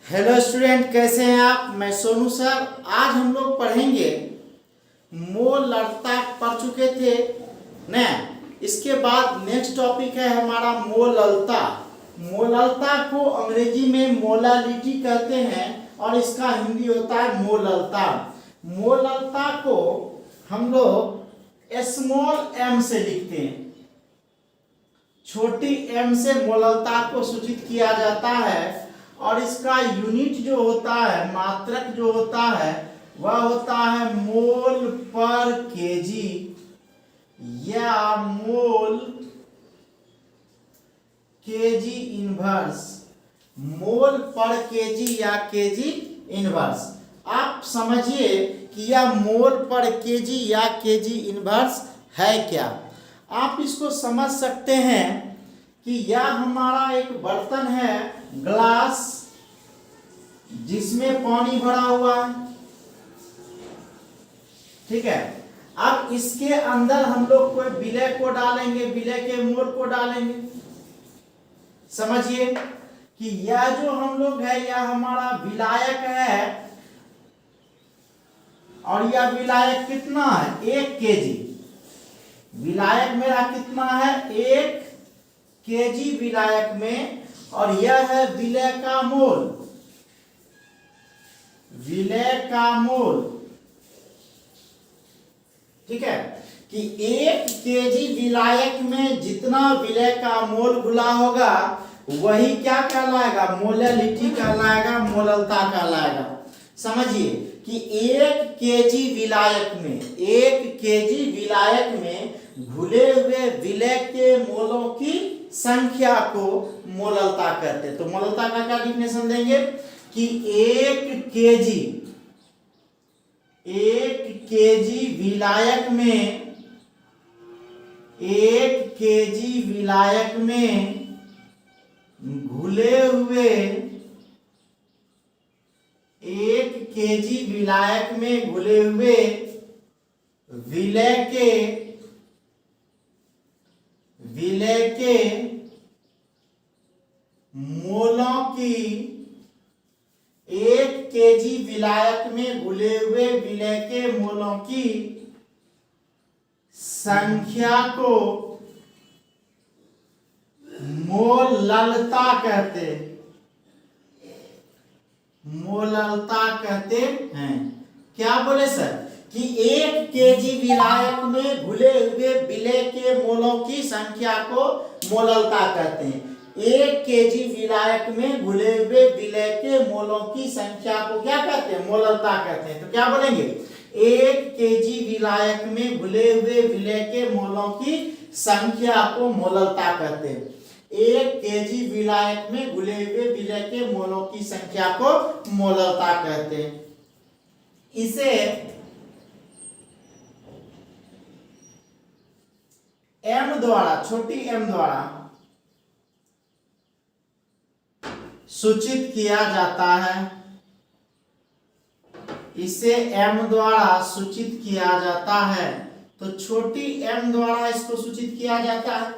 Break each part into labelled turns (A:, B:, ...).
A: Hello student, कैसे हैं आप। मैं सोनू सर। आज हम लोग पढ़ेंगे मोलरता पढ़ चुके थे न। इसके बाद नेक्स्ट टॉपिक है हमारा मोललता। मोललता को अंग्रेजी में मोलालिटी कहते हैं और इसका हिंदी होता है मोललता। मोललता को हम लोग स्मॉल एम से लिखते हैं। छोटी एम से मोललता को सूचित किया जाता है और इसका यूनिट जो होता है, मात्रक जो होता है, वह होता है मोल पर केजी या मोल केजी इनवर्स। मोल पर केजी या केजी इनवर्स। आप समझिए कि यह मोल पर केजी या केजी इनवर्स है क्या। आप इसको समझ सकते हैं कि यह हमारा एक बर्तन है, ग्लास, जिसमें पानी भरा हुआ है। ठीक है। अब इसके अंदर हम लोग कोई विलय को डालेंगे, विलय के मोल को डालेंगे। समझिए कि यह जो हम लोग है, यह हमारा विलायक है और यह विलायक कितना है, 1 केजी। विलायक मेरा कितना है, 1 केजी विलायक में। और यह है विलय का मोल, विलय का मोल। ठीक है कि 1 केजी विलायक में जितना विलय का मोल घुला होगा वही क्या कहलाएगा, मोलालिटी कहलाएगा, मोललता कहलाएगा। समझिए कि 1 केजी विलायक में, 1 केजी विलायक में घुले हुए विलय के मोलों की संख्या को मोललता कहते हैं। तो मोललता का क्या डिफिनेशन देंगे कि 1 केजी विलायक में, 1 केजी विलायक में घुले हुए, 1 केजी विलायक में घुले हुए विलय के मोलों की, 1 केजी विलायक में घुले हुए विलय के मोलों की संख्या को मोललता कहते, मोललता कहते हैं। क्या बोले सर कि 1 केजी विलायक में घुले हुए विलय के मोलों की संख्या को मोललता कहते हैं। 1 केजी विलायक में घुले हुए विलय के मोलों की संख्या को क्या कहते हैं, मोललता कहते हैं। तो क्या बोलेंगे, 1 केजी विलायक में घुले हुए विलय के मोलों की संख्या को मोललता कहते हैं। 1 केजी विलायक में घुले हुए विलय के मोलों की संख्या को मोललता कहते हैं। इसे एम द्वारा, छोटी एम द्वारा सूचित किया जाता है। इसे एम द्वारा सूचित किया जाता है। तो छोटी एम द्वारा इसको सूचित किया जाता है।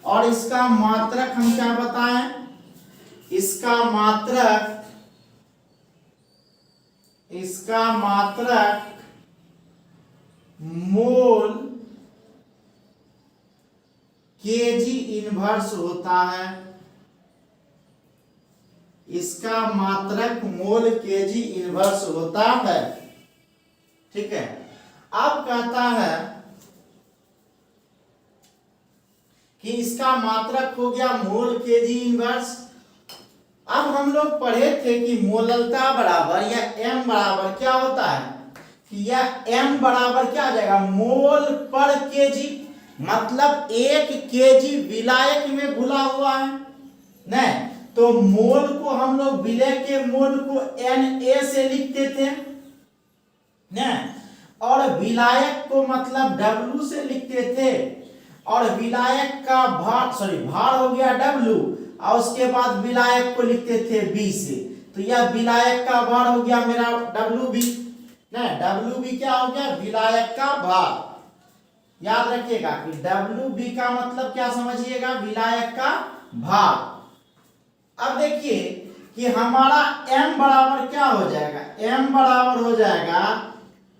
A: और इसका मात्रक हम क्या बताएं, इसका मात्रक मोल केजी इनवर्स होता है। इसका मात्रक मोल केजी इनवर्स होता है। ठीक है। अब कहता है कि इसका मात्रक हो गया मोल केजी इनवर्स। अब हम लोग पढ़े थे कि मोललता बराबर या एम बराबर क्या होता है कि यह एम बराबर क्या आ जाएगा, मोल पर केजी। मतलब 1 केजी विलायक में घुला हुआ है न, तो मोल को हम लोग विलय के मोल को Na से लिखते थे न, और विलायक को मतलब W से लिखते थे। और विलायक का भार हो गया W, और उसके बाद विलायक को लिखते थे B से। तो यह विलायक का भार हो गया मेरा WB न। WB क्या हो गया, विलायक का भार। याद रखिएगा कि WB का मतलब क्या समझिएगा, विलायक का भार। अब देखिए कि हमारा m बराबर क्या हो जाएगा, m बराबर हो जाएगा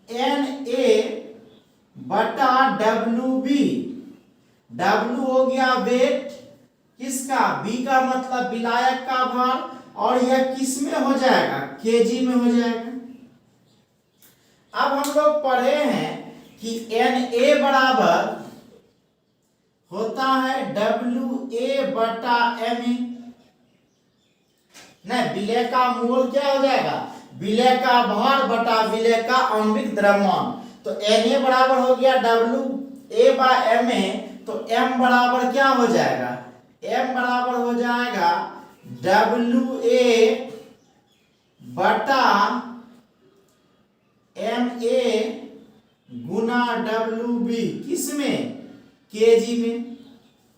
A: Na बटा WB। W हो गया वेट किसका, B का मतलब विलायक का भार, और यह किस में हो जाएगा, केजी में हो जाएगा। अब हम लोग पढ़े हैं कि Na बराबर होता है WA बटा Ma। नहीं, विलय का मोल क्या हो जाएगा, विलय का भार बटा विलय का आणविक द्रव्यमान। तो Na बराबर हो गया WA बाय Ma, तो M बराबर क्या हो जाएगा, M बराबर हो जाएगा WA बटा Ma गुना WB, किसमें, केजी में।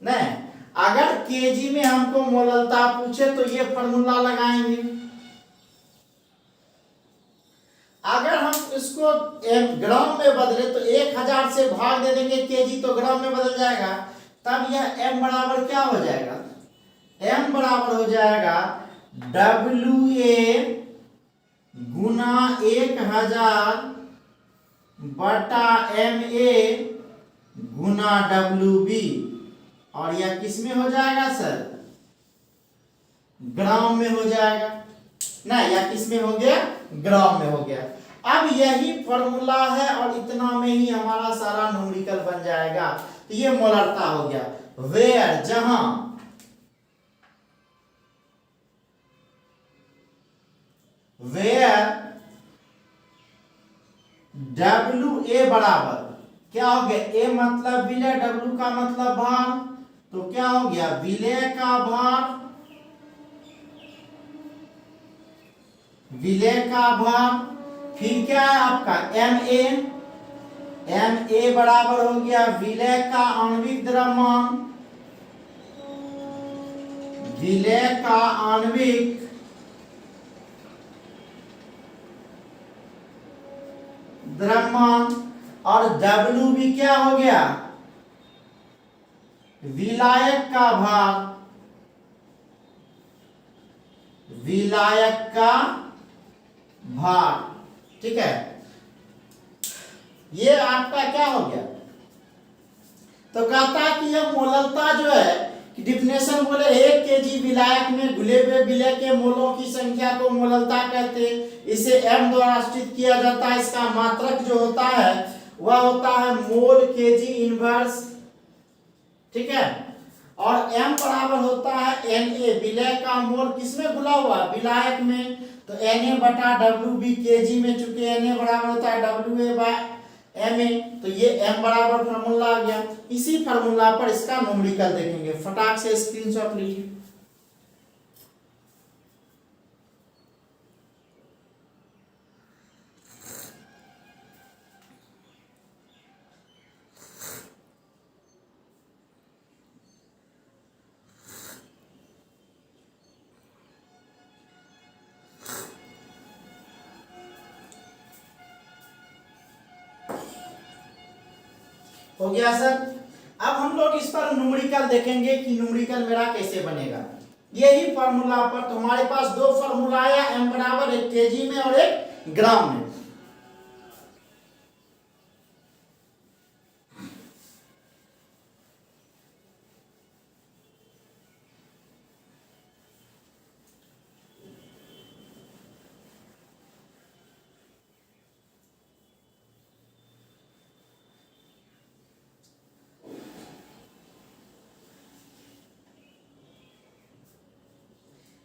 A: नहीं, अगर केजी में हमको मोललता पूछे तो ये फॉर्मूला लगाएंगे। अगर हम इसको ग्राम में बदले तो 1000 से भाग दे देंगे केजी, तो ग्राम में बदल जाएगा। तब यह m बराबर क्या हो जाएगा, m बराबर हो जाएगा WA गुना 1000 बटा Ma गुना WB, और यह किस में हो जाएगा सर, ग्राम में हो जाएगा ना, या किस में हो गया, ग्राम में हो गया। अब यही फॉर्मूला है और इतना में ही हमारा सारा न्यूमेरिकल बन जाएगा। तो ये मोलरता हो गया, वेयर जहां WA बराबर क्या हो गया, A मतलब विलय, W का मतलब भार, तो क्या हो गया, विलय का भार, विलय का भार, फिर क्या है आपका Ma बराबर हो गया विलय का आणविक द्रव्यमान, विलय का आणविक द्रव्यमान, और W भी क्या हो गया, विलायक का भार, विलायक का भार। ठीक है, ये आपका क्या हो गया। तो कहता है कि यह मोललता जो है कि डिफिनेशन बोले 1 केजी विलायक में घुले हुए विलय के मोलों की संख्या को मोललता कहते हैं। इसे m द्वारा स्थित किया जाता है। इसका मात्रक जो होता है वह होता है मोल केजी इनवर्स। ठीक है, और m बराबर होता है Na, विलय का मोल किसमें घुला हुआ, विलायक में। तो Na बटा WB केजी में, चूंकि Na बराबर होता है WA बाय Ma, तो ये m बराबर फार्मूला आ गया। इसी फार्मूला पर इसका न्यूमेरिकल देखेंगे, फटाक से स्क्रीनशॉट लीजिए। हो गया सर। अब हम लोग इस पर न्यूमेरिकल देखेंगे कि न्यूमेरिकल मेरा कैसे बनेगा। यही फार्मूला पर, तो हमारे पास दो फार्मूला आया, m बराबर एक केजी में और एक ग्राम में।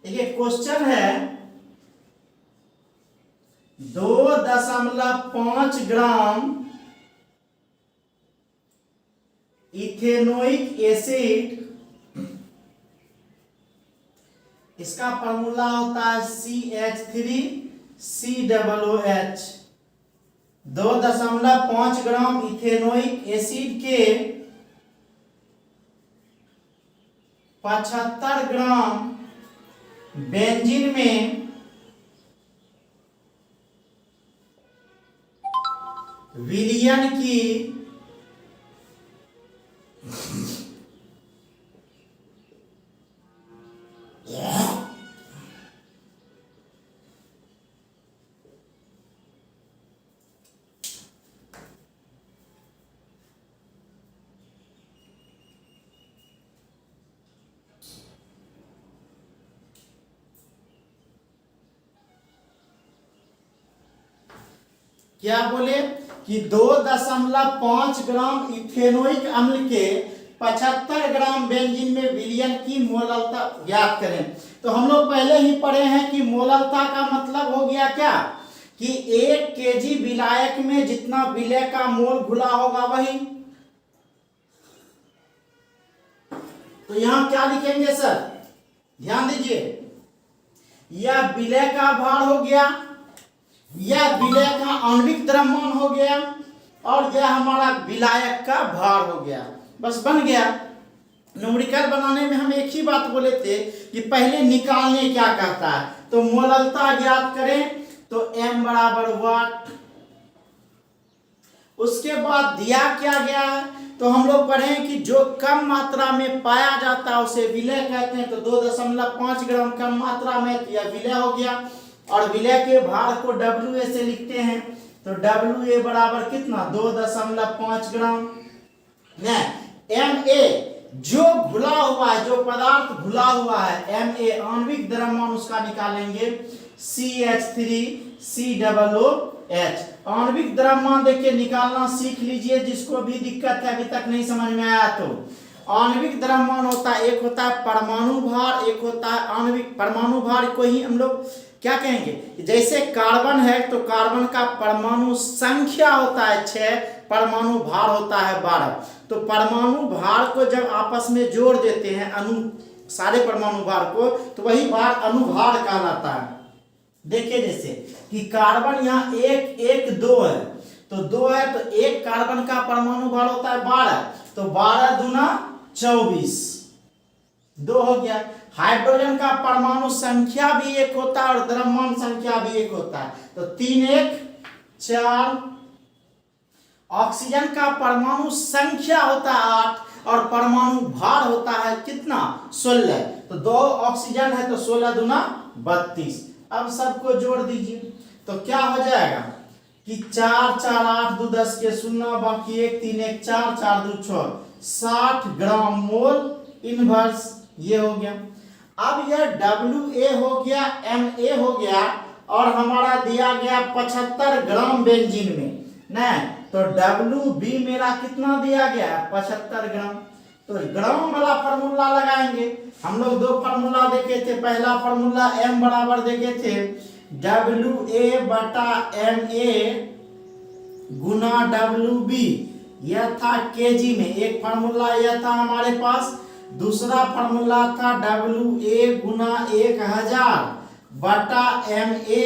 A: देखिए क्वेश्चन है 2.5 ग्राम इथेनोइक एसिड, इसका फॉर्मूला होता है CH3COOH। 2.5 ग्राम इथेनोइक एसिड के 75 ग्राम बेंजीन में विलयन की क्या बोले कि 2.5 ग्राम इथेनोइक अम्ल के 75 ग्राम बेंजीन में विलयन की मोललता ज्ञात करें। तो हम लोग पहले ही पढ़े हैं कि मोललता का मतलब हो गया क्या कि 1 केजी विलायक में जितना विलय का मोल घुला होगा वही। तो यहां क्या लिखेंगे सर, ध्यान दीजिए, यह विलय का भार हो गया, यह विलय का आणविक द्रव्यमान हो गया, और यह हमारा विलायक का भार हो गया। बस बन गया। न्यूमेरिकल बनाने में हम एक ही बात बोले थे कि पहले निकालने क्या कहता है, तो मोललता ज्ञात करें तो m बराबर वाट। उसके बाद दिया क्या गया है, तो हम लोग पढ़े कि जो कम मात्रा में पाया जाता है उसे विलय कहते हैं। तो 2.5 ग्राम कम मात्रा में यह विलय हो गया, और विलय के भार को WA से लिखते हैं। तो WA बराबर कितना, 2.5 ग्राम। MA जो घुला हुआ है, जो पदार्थ घुला हुआ है, MA आणविक द्रव्यमान उसका निकालेंगे CH3COOH। आणविक द्रव्यमान देखिए निकालना सीख लीजिए, जिसको भी दिक्कत है अभी तक नहीं समझ में आया तो। आणविक द्रव्यमान होता है, एक होता है परमाणु भार, एक होता है आणविक। परमाणु भार को ही हम लोग क्या कहेंगे, जैसे कार्बन है तो कार्बन का परमाणु संख्या होता है 6, परमाणु भार होता है 12। तो परमाणु भार को जब आपस में जोड़ देते हैं सारे परमाणु भार को, तो वही भार अनुभार कहलाता है। देखिए जैसे कि कार्बन यहाँ 1 1 2 है, तो 2 है तो एक कार्बन का परमाणु भार होता है 12, तो 12 दूना 24, 2 हो गया। हाइड्रोजन का परमाणु संख्या भी 1 होता है और द्रव्यमान संख्या भी 1 होता है, तो 3 1 4। ऑक्सीजन का परमाणु संख्या होता है 8 और परमाणु भार होता है कितना, 16। तो 2 ऑक्सीजन है तो 16 दूना 32। अब सबको जोड़ दीजिए तो क्या हो जाएगा कि 4 4 8 2 10 के 0 बाकी 1 3 1 4 4 2 6 60 ग्राम मोल इनवर्स, ये हो गया। अब यह WA हो गया, MA हो गया, और हमारा दिया गया 75 ग्राम बेंजीन में ना, तो WB मेरा कितना दिया गया, 75 ग्राम। तो ग्राम वाला फार्मूला लगाएंगे। हम लोग 2 फार्मूला देखे थे। पहला फार्मूला M बराबर देखे थे WA बटा MA गुना WB, यह था केजी में। एक फार्मूला यह था हमारे पास। दूसरा फार्मूला था WA गुना 1000 बटा MA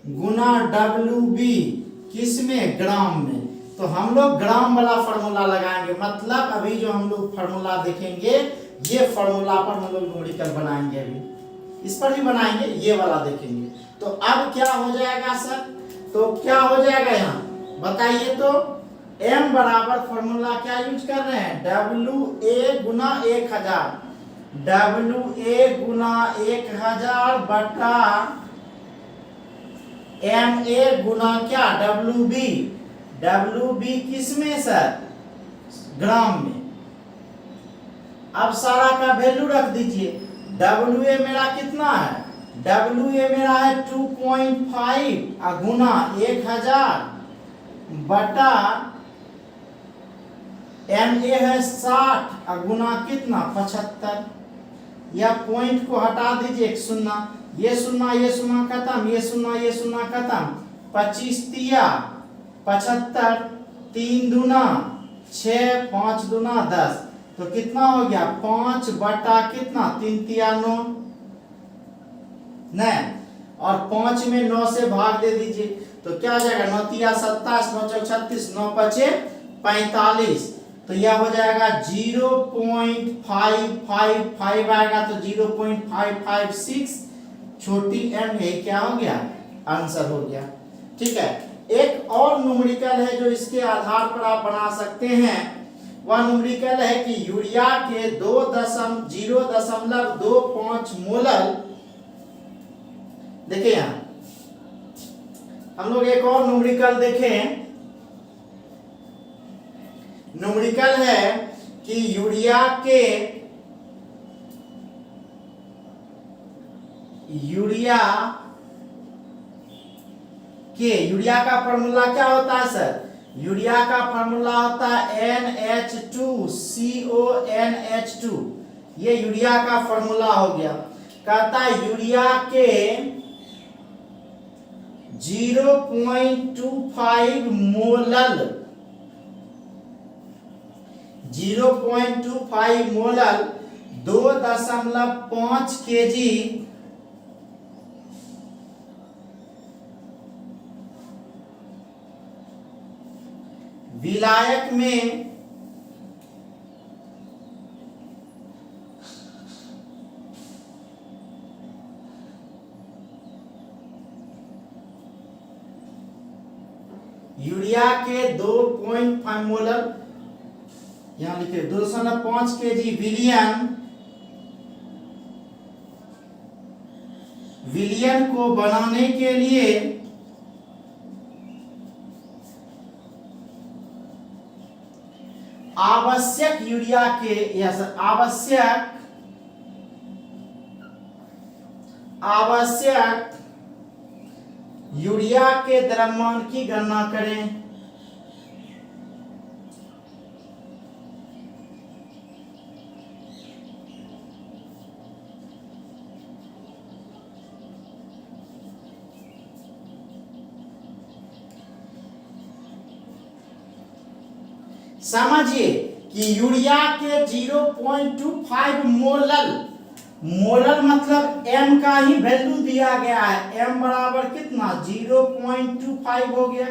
A: गुना WB, किसमें, ग्राम में। तो हम लोग ग्राम वाला फार्मूला लगाएंगे, मतलब अभी जो हम लोग फार्मूला देखेंगे ये फार्मूला पर हम लोग न्यूमेरिकल बनाएंगे, अभी इस पर भी बनाएंगे, ये वाला देखेंगे। तो अब क्या हो जाएगा सर, तो क्या हो जाएगा यहाँ बताइए। तो M बराबर फार्मूला क्या यूज कर रहे हैं, WA गुना 1000, WA गुना 1000 बटा MA गुना क्या, WB। WB किस में सर, ग्राम में। अब सारा का वैल्यू रख दीजिए। WA मेरा कितना है, WA मेरा है 2.5 गुना 1000 बटा MA है 60 गुना कितना, 75। या पॉइंट को हटा दीजिए, एक 0, ये 0 ये 0 खत्म, ये 0 ये 0 खत्म, 25 तिया 75, 3 दूना 6, 5 दूना 10, तो कितना हो गया, 5 बटा कितना, 3 तिया 9 नहीं, और 5 में 9 से भाग दे दीजिए तो क्या हो जाएगा, 9 तिया 27, 9 चौक 36, 9 पचे 45, तो यह हो जाएगा 0.555 आएगा, तो 0.556 छोटी m, ये क्या हो गया, आंसर हो गया। ठीक है। एक और न्यूमेरिकल है जो इसके आधार पर आप बना सकते हैं, वह न्यूमेरिकल है कि यूरिया के 0.25 मोलल, देखिए यहां हम लोग एक और न्यूमेरिकल देखें। न्यूमेरिकल है कि यूरिया के। यूरिया का फॉर्मूला क्या होता है सर? यूरिया का फॉर्मूला होता है NH2CONH2। ये यूरिया का फॉर्मूला हो गया। कहता है यूरिया के 0.25 मोलल 0.25 मोलल 2.5 केजी विलायक में यूरिया के 2.5 मोलर, यहां लिखे 2.5 केजी विलियन को बनाने के लिए आवश्यक यूरिया के आवश्यक यूरिया के द्रव्यमान की गणना करें। समझिए कि यूरिया के 0.25 मोलर मतलब m का ही वैल्यू दिया गया है। m बराबर कितना 0.25 हो गया।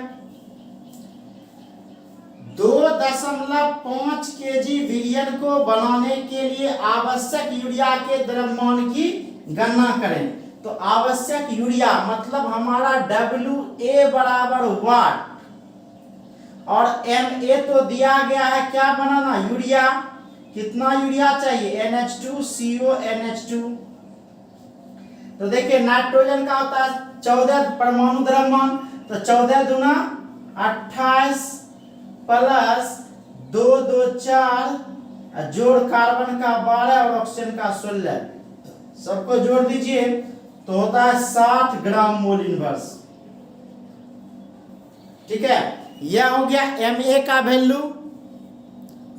A: 2.5 केजी विलियन को बनाने के लिए आवश्यक यूरिया के द्रव्यमान की गणना करें। तो आवश्यक यूरिया मतलब हमारा WA बराबर वाट और MA तो दिया गया है क्या बनाना यूरिया। कितना यूरिया चाहिए NH2CONH2। तो देखिए नाइट्रोजन का होता है 14 परमाणु द्रव्यमान, तो 14 दूना 28 प्लस 2 2 4 जोड़ कार्बन का 12 और ऑक्सीजन का 16, सबको जोड़ दीजिए तो होता है 60 ग्राम मोल इनवर्स। ठीक है, यह हो गया MA का वैल्यू।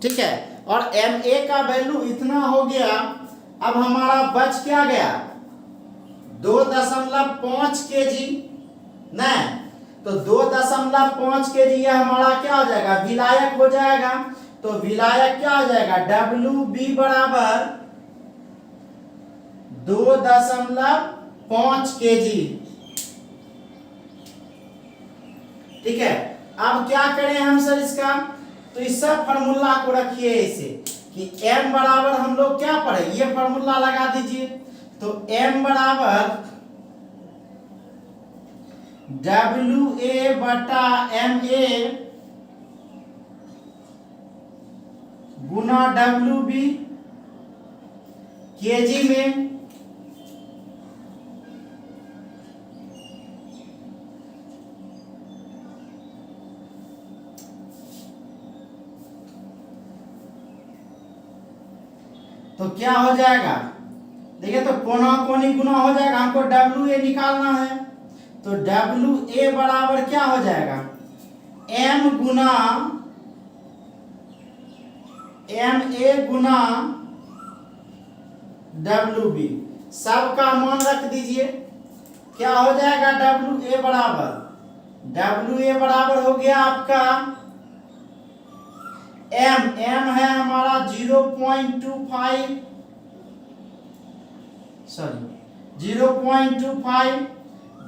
A: ठीक है, और MA का वैल्यू इतना हो गया। अब हमारा बच क्या गया 2.5 केजी नहीं, तो 2.5 केजी यह हमारा क्या हो जाएगा विलायक हो जाएगा। तो विलायक क्या हो जाएगा WB बराबर 2.5 केजी। ठीक है, अब क्या करें हम सर इसका, तो इस सब फॉर्मूला को रखिए ऐसे कि m बराबर हम लोग क्या पढ़े, ये फॉर्मूला लगा दीजिए। तो m बराबर WA बटा MA गुना WB केजी में। तो क्या हो जाएगा देखिए, तो कोना कोनी गुना हो जाएगा, हमको WA निकालना है। तो WA बराबर क्या हो जाएगा M गुना MA गुना WB, सबका मान रख दीजिए। क्या हो जाएगा WA बराबर हो गया आपका M है हमारा 0.25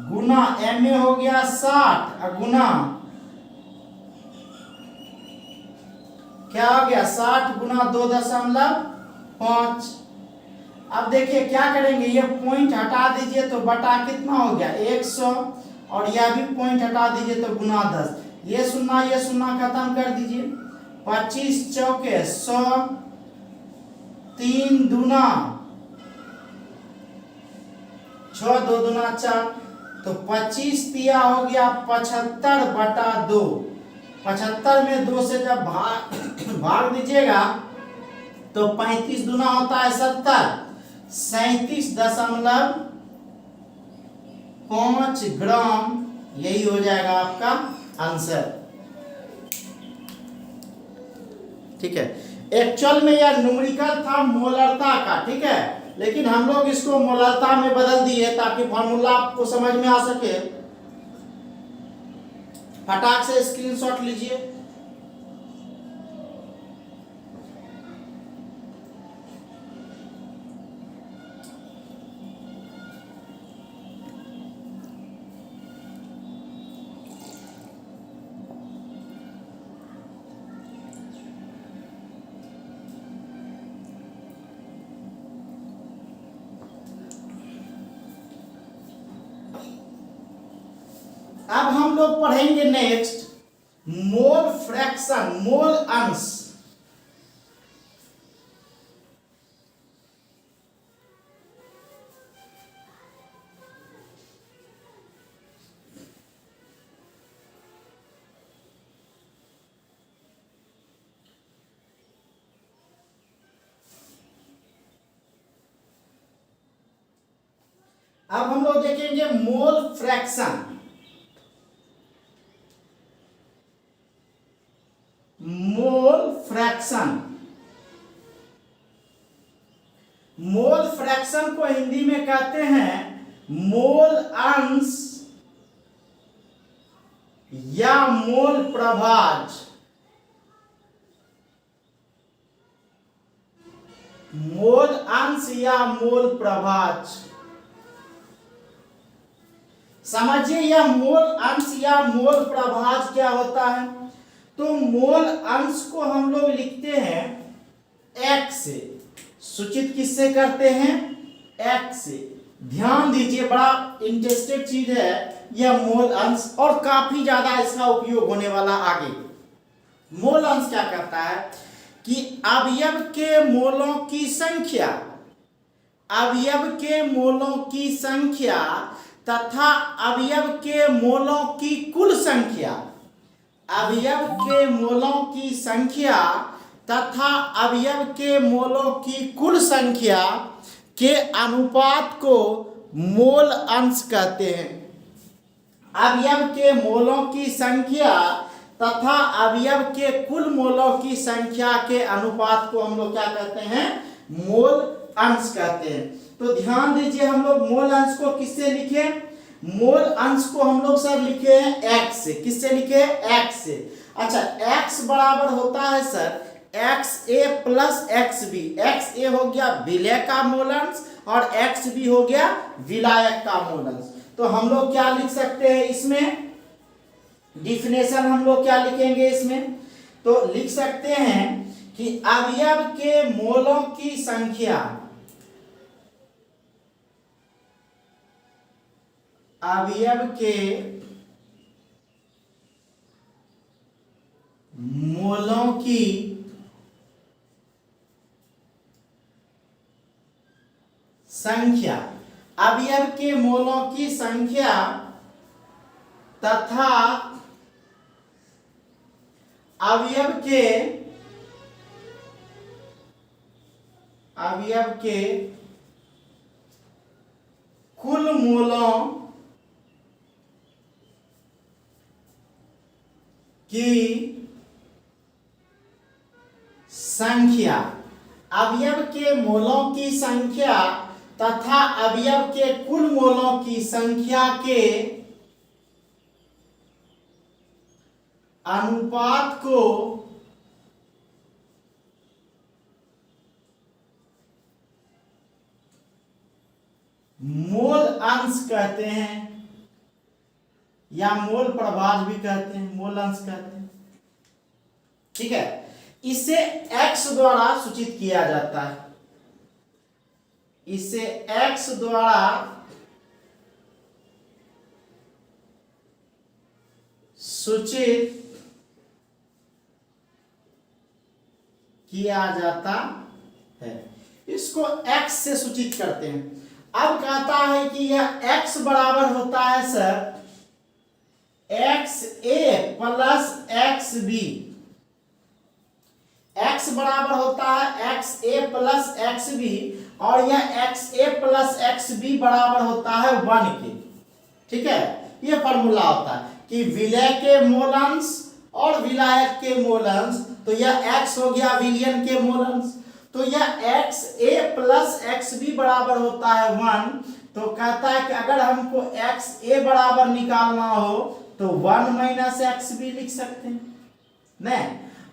A: गुना MA हो गया 60 गुना क्या हो गया 60 गुना 2.5। अब देखिए क्या करेंगे, ये पॉइंट हटा दीजिए तो बटा कितना हो गया 100, और यह भी पॉइंट हटा दीजिए तो गुना 10। ये सुन्ना खत्म कर दीजिए। 25 चौके 100, 3 दूना 6 2 दूना 4, तो 25 तिया हो गया 75 बटा 2। 75 में 2 से जब भाग दीजिएगा तो 35 दूना होता है 70, 37.5 ग्राम यही हो जाएगा आपका आंसर। ठीक है, एक्चुअल में यह न्यूमेरिकल था मोलरता का, ठीक है, लेकिन हम लोग इसको मोलरता में बदल दिए ताकि फॉर्मूला आपको समझ में आ सके। फटाक से स्क्रीनशॉट लीजिए। अब हम लोग पढ़ेंगे नेक्स्ट मोल फ्रैक्शन, मोल अंश। अब हम लोग देखेंगे mole fraction. Mole fraction, mole fraction को हिंदी में कहते हैं मोल अंश या मोल प्रभाज। मोल अंश या मोल प्रभाज, समझिए यह मोल अंश या मोल प्रभाज क्या होता है। तो मोल अंश को हम लोग लिखते हैं x से, सूचित किससे करते हैं, x से। ध्यान दीजिए, बड़ा इंटरेस्टेड चीज है यह मोल अंश, और काफी ज्यादा इसका उपयोग होने वाला आगे। मोल अंश क्या करता है कि अवयव के मोलों की संख्या, अवयव के मोलों की संख्या तथा अवयव के मोलों की कुल संख्या, अवयव के मोलों की संख्या तथा अवयव के मोलों की कुल संख्या के अनुपात को मोल अंश कहते हैं। अवयव के मोलों की संख्या तथा अवयव के कुल मोलों की संख्या के अनुपात को हम लोग क्या कहते हैं, मोल अंश कहते हैं। तो ध्यान दीजिए, हम लोग मोल अंश को किससे लिखे, मोल अंश को हम लोग सर लिखे हैं x से। किससे लिखे, x से। अच्छा, x बराबर होता है sir xa plus xb। xa हो गया विलय का मोल अंश और xb हो गया विलायक का मोल अंश। तो हम लोग क्या लिख सकते हैं इसमें, डिफिनेशन हम लोग क्या लिखेंगे इसमें, तो लिख सकते हैं कि अवयव के मोलों की संख्या, अवयव के मोलों की संख्या, अवयव के मोलों की संख्या तथा अवयव के कुल मोलों की संख्या, अवयव के मोलों की संख्या तथा अवयव के कुल मोलों की संख्या के अनुपात को मोल अंश कहते हैं या मोल प्रभाज भी कहते हैं, मोल अंश कहते हैं। ठीक है, इसे x द्वारा सूचित किया जाता है, इसे x द्वारा सूचित किया जाता है, इसको x से सूचित करते हैं। अब कहता है कि यह x बराबर होता है sir xa plus xb। x बराबर होता है xa प्लस xb और यह xa प्लस xb बराबर होता है 1 के। ठीक है, ये फॉर्मूला होता है कि विलय के मोल अंश और विलायक के मोल अंश, तो यह x हो गया विलयन के मोल अंश, तो यह XA प्लस XB बराबर होता है 1। तो कहता है कि अगर हमको XA बराबर निकालना हो तो 1 माइनस XB लिख सकते हैं, नहीं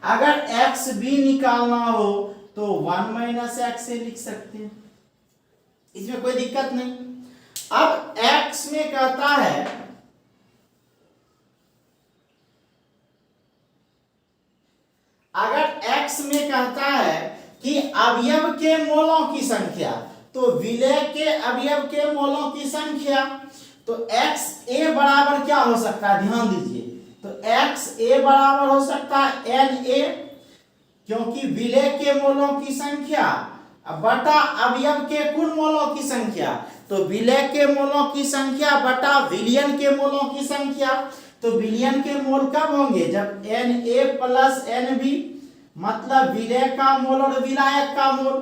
A: अगर XB निकालना हो तो 1 माइनस XA लिख सकते हैं, इसमें कोई दिक्कत नहीं। अब x में कहता है अगर x में कहता है कि अवयव के मोलों की संख्या, तो विलय के अवयव के मोलों की संख्या, तो XA बराबर क्या हो सकता है, ध्यान दीजिए, तो XA बराबर हो सकता है NA, क्योंकि विलय के मोलों की संख्या बटा अवयव के कुल मोलों की संख्या, तो विलय के मोलों की संख्या बटा विलयन के मोलों की संख्या। तो विलयन के मोल कब होंगे, जब Na प्लस Nb, मतलब विलय का मोल और विलायक का मोल।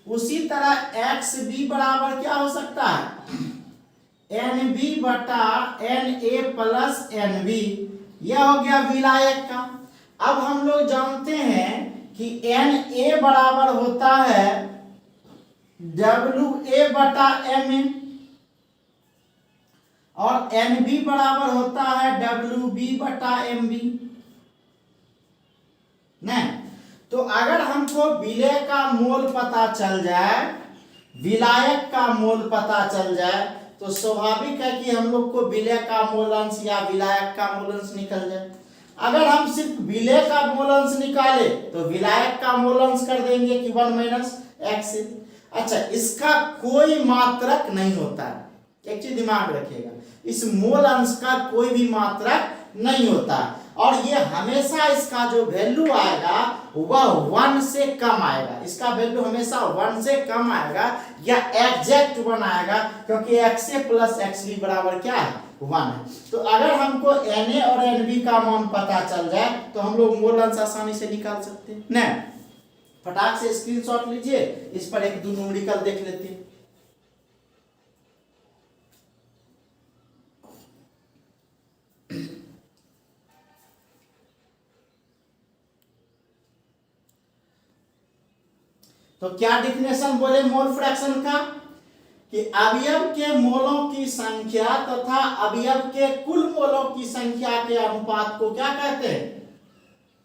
A: उसी तरह XB बराबर क्या हो सकता है, Nb बटा Na प्लस Nb, यह हो गया विलायक का। अब हम लोग जानते हैं कि Na बराबर होता है WA बटा Ma और Nb बराबर होता है WB बटा MB, नहीं तो अगर हमको विलय का मोल पता चल जाए, विलायक का मोल पता चल जाए, तो स्वाभाविक है कि हम लोग को विलय का मोल अंश या विलायक का मोल अंश निकल जाए। अगर हम सिर्फ विलय का मोल अंश निकाले तो विलायक का मोल अंश कर देंगे कि 1 माइनस XA। अच्छा, इसका कोई मात्रक नहीं होता है, एक चीज दिमाग रखिएगा, इस मोल अंश का कोई भी मात्रक नहीं होता, और ये हमेशा इसका जो वैल्यू आएगा वह 1 से कम आएगा, इसका वैल्यू हमेशा 1 से कम आएगा या एग्जैक्ट 1 आएगा, क्योंकि XA प्लस XB बराबर क्या है, 1 है। तो अगर हमको Na और Nb का मान पता चल जाए तो हम लोग मोल अंश आसानी से निकाल सकते हैं। नहीं, फटाक से स्क्रीनशॉट लीजिए, इस पर एक दो न्यूमेरिकल देख लेते हैं। तो क्या डिफिनेशन बोले मोल फ्रैक्शन का, कि अवयव के मोलों की संख्या तथा अवयव के कुल मोलों की संख्या के अनुपात को क्या कहते हैं,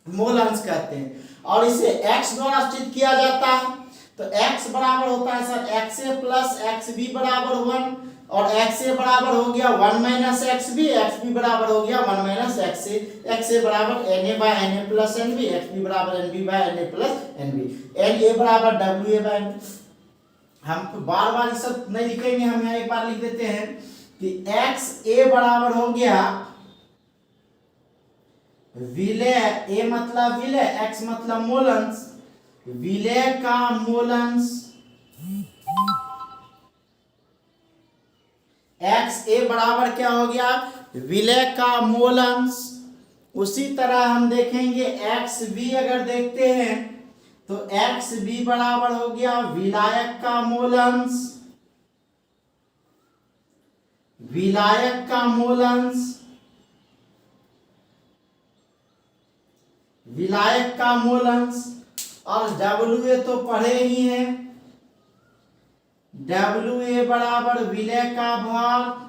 A: मोल अंश कहते हैं, और इसे x द्वारा चिन्हित किया जाता है। तो x बराबर होता है सर XA प्लस XB बराबर 1, और XA बराबर हो गया 1 माइनस XB, XB बराबर हो गया 1 माइनस XA, XA बराबर Na by Na plus NB, XB बराबर NB by Na plus NB, Na बराबर WA बाय NB। हम बार बार ये सब नहीं लिखेंगे, हम यहाँ एक बार लिख देते हैं कि XA बराबर हो गया विलय, A मतलब विलय, X मतलब मोल अंश, विलय का मोल अंश XA बराबर क्या हो गया, विलय का मोल अंश। उसी तरह हम देखेंगे XB, अगर देखते हैं तो XB बराबर हो गया विलायक का मोल अंश, विलायक का मोल अंश, विलायक का मोल अंश, और WA तो पढ़े ही हैं, WA बराबर विलय का भाग,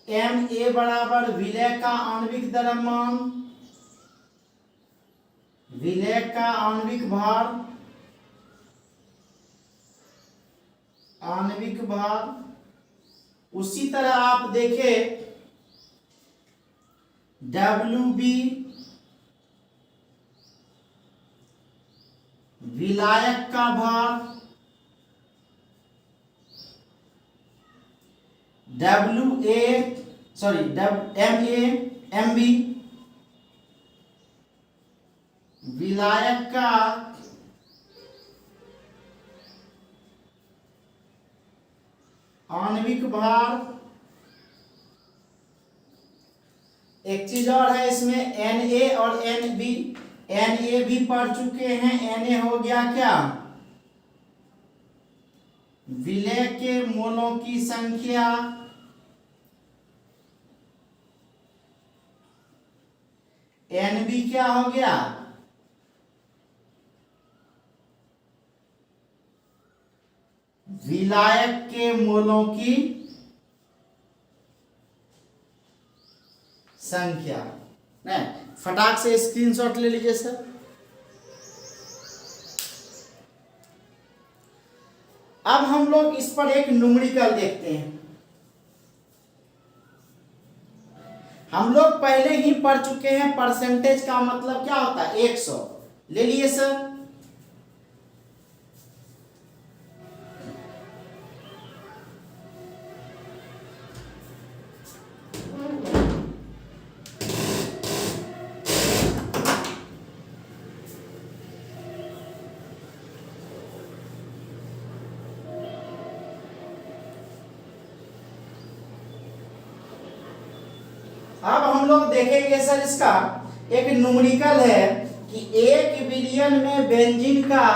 A: MA बराबर विलय का आणविक द्रव्यमान, विलय का आणविक भार, आणविक भार। उसी तरह आप देखें WB विलायक का भार, MB विलायक का आणविक भार। एक चीज और है इसमें, Na और Nb, Na भी पढ़ चुके हैं, Na हो गया क्या विलय के मोलों की संख्या NB क्या हो गया, विलायक के मोलों की संख्या। नहीं, फटाक से स्क्रीनशॉट ले लीजिए सर। अब हम लोग इस पर एक न्यूमेरिकल देखते हैं। हम लोग पहले ही पढ़ चुके हैं परसेंटेज का मतलब क्या होता है, 100 ले लिए सर। अब हम लोग देखेंगे सर, इसका एक न्यूमेरिकल है कि 1 बिलियन में बेंजीन का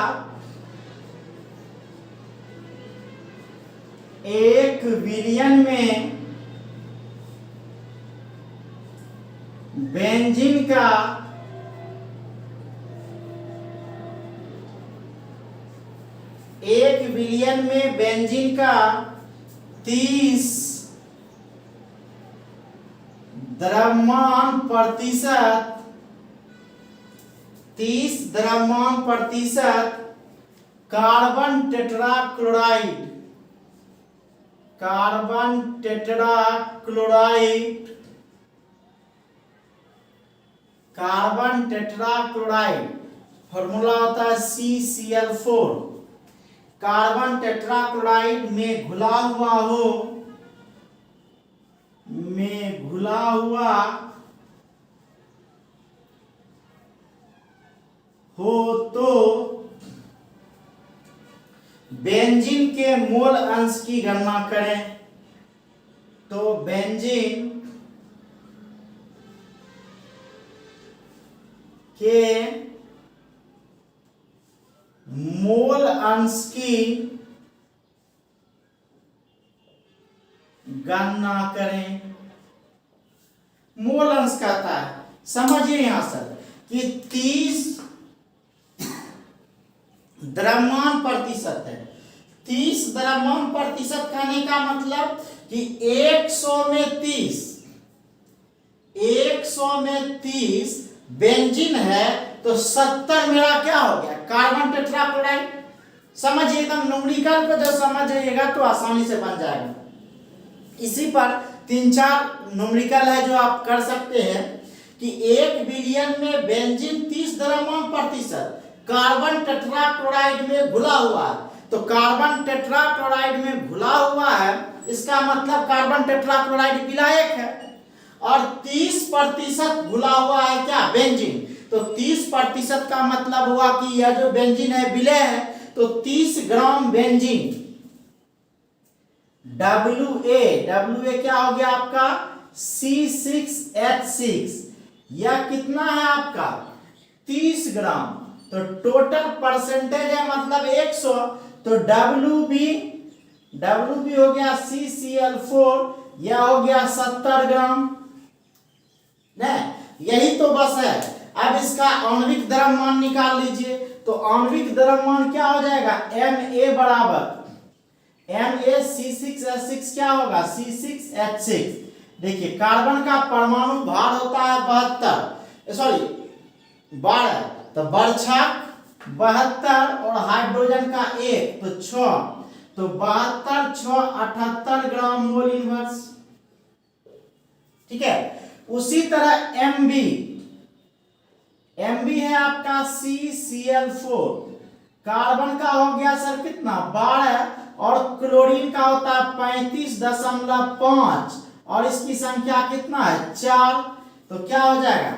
A: 1 बिलियन में बेंजीन का 1 बिलियन में बेंजीन का 30 द्रव्यमान प्रतिशत कार्बन टेट्राक्लोराइड फॉर्मूला होता है CCl4। कार्बन टेट्राक्लोराइड में घुला हुआ हो तो बेंजीन के मोल अंश की गणना करें। तो बेंजीन के मोल अंश की गणना करें। मोल अंश कहता है, समझिए यहां सर कि 30 द्रव्यमान प्रतिशत है। 30 द्रव्यमान प्रतिशत कहने का मतलब कि 100 में 30 बेंजीन है तो 70 मेरा क्या हो गया, कार्बन टेट्राक्लोराइड। समझिए, एकदम न्यूमेरिकल को जब समझ जाइएगा तो आसानी से बन जाएगा। इसी पर 3-4 न्यूमेरिकल है जो आप कर सकते हैं कि 1 बिलियन में बेंजीन 30 द्रव्यमान प्रतिशत कार्बन टेट्राक्लोराइड में घुला हुआ है। तो कार्बन टेट्राक्लोराइड में घुला हुआ है, इसका मतलब कार्बन टेट्राक्लोराइड विलायक है। और 30% घुला हुआ है क्या, बेंजीन। तो 30% का मतलब हुआ कि यह जो बेंजीन है विलय है, तो 30 ग्राम बेंजीन WA क्या हो गया आपका, C6H6। यह कितना है आपका, 30 ग्राम। तो टोटल परसेंटेज है मतलब 100। तो WB हो गया CCl4, यह हो गया 70 ग्राम। नहीं, यही तो बस है। अब इसका आणविक द्रव्यमान निकाल लीजिए। तो आणविक द्रव्यमान क्या हो जाएगा, Ma बराबर C6H6 क्या होगा, C6H6। देखिए, कार्बन का परमाणु भार होता है 12, तो बरछक 72 और हाइड्रोजन का 1 तो 6, तो 72 6 78 ग्राम मोल इनवर्स। ठीक है। उसी तरह Mb है आपका CCl4। कार्बन का हो गया सर कितना, 12, और क्लोरीन का होता है 35.5 और इसकी संख्या कितना है, 4। तो क्या हो जाएगा,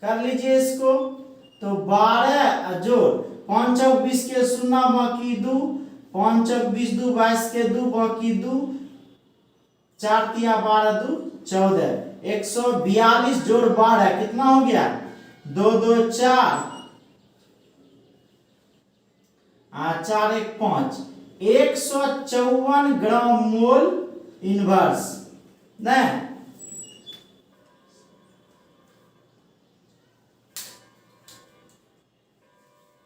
A: कर लीजिए इसको। तो 12 जोड़ 5 चौक 20 के 0 बाकी 2, 5 चौक 20 2 22 के 2 बाकी 2, 4 तिया 12 2 14, 142 जोड़ 12 कितना हो गया, 2 2 4, 4 1 5, 154 ग्राम मोल इनवर्स ना।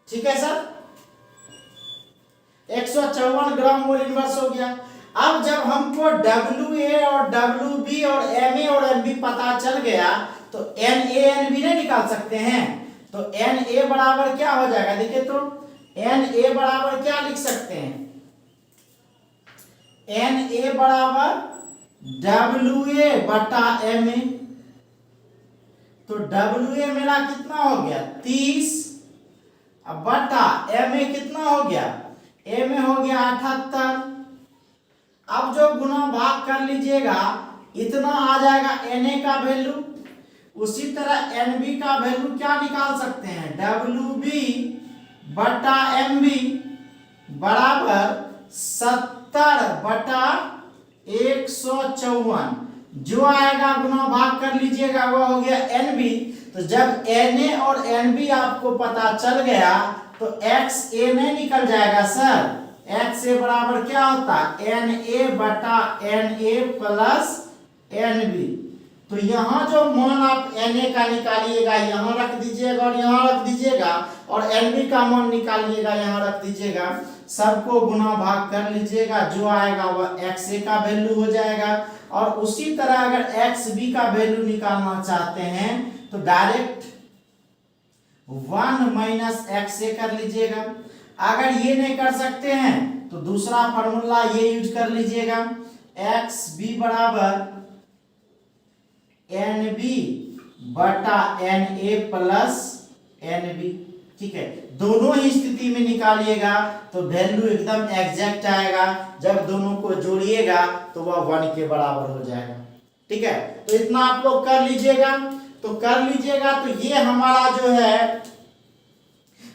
A: ठीक है सर, 154 ग्राम मोल इनवर्स हो गया। अब जब हमको WA और WB और MA और MB पता चल गया तो NA NB नहीं निकाल सकते हैं। तो NA बराबर क्या हो जाएगा, देखिए तो NA बराबर क्या लिख सकते हैं, NA बराबर WA बटा MA। तो WA मेरा कितना हो गया 30, अब बटा MA कितना हो गया, MA हो गया 78। अब जो गुना भाग कर लीजिएगा इतना आ जाएगा NA का वैल्यू। उसी तरह NB का वैल्यू क्या निकाल सकते हैं, WB बटा MB बराबर 70 बटा 154। जो आएगा गुना भाग कर लीजिएगा वह हो गया NB। तो जब NA और NB आपको पता चल गया तो XA नहीं निकल जाएगा सर। XA बराबर क्या होता है, NA बटा NA प्लस NB। तो यहाँ जो मान आप NA का निकालिएगा यहाँ रख दीजिएगा और यहाँ रख दीजिएगा, और NB का मान निकालिएगा यहाँ रख दीजिएगा। सबको गुना भाग कर लीजिएगा, जो आएगा वह XA का वैल्यू हो जाएगा। और उसी तरह अगर XB का वैल्यू निकालना चाहते हैं तो डायरेक्ट 1 माइनस XA कर लीजिएगा। अगर ये नहीं कर सकते हैं तो दूसरा फॉर्मूला ये यूज कर लीजिएगा, XB बराबर NB बटा NA प्लस NB। ठीक है, दोनों ही स्थिति में निकालिएगा तो वैल्यू एकदम एग्जैक्ट आएगा। जब दोनों को जोड़िएगा तो वह 1 के बराबर हो जाएगा। ठीक है, तो इतना आप लोग कर लीजिएगा। तो कर लीजिएगा तो ये हमारा जो है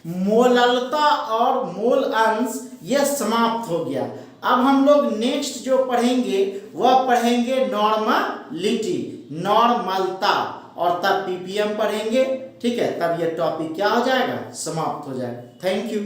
A: मोललता और मोल अंश ये समाप्त हो गया। अब हम लोग नेक्स्ट जो पढ़ेंगे वह पढ़ेंगे नॉर्मलिटी, नॉर्मलता, और तब PPM पढ़ेंगे। ठीक है, तब ये टॉपिक क्या हो जाएगा, समाप्त हो जाएगा। Thank you.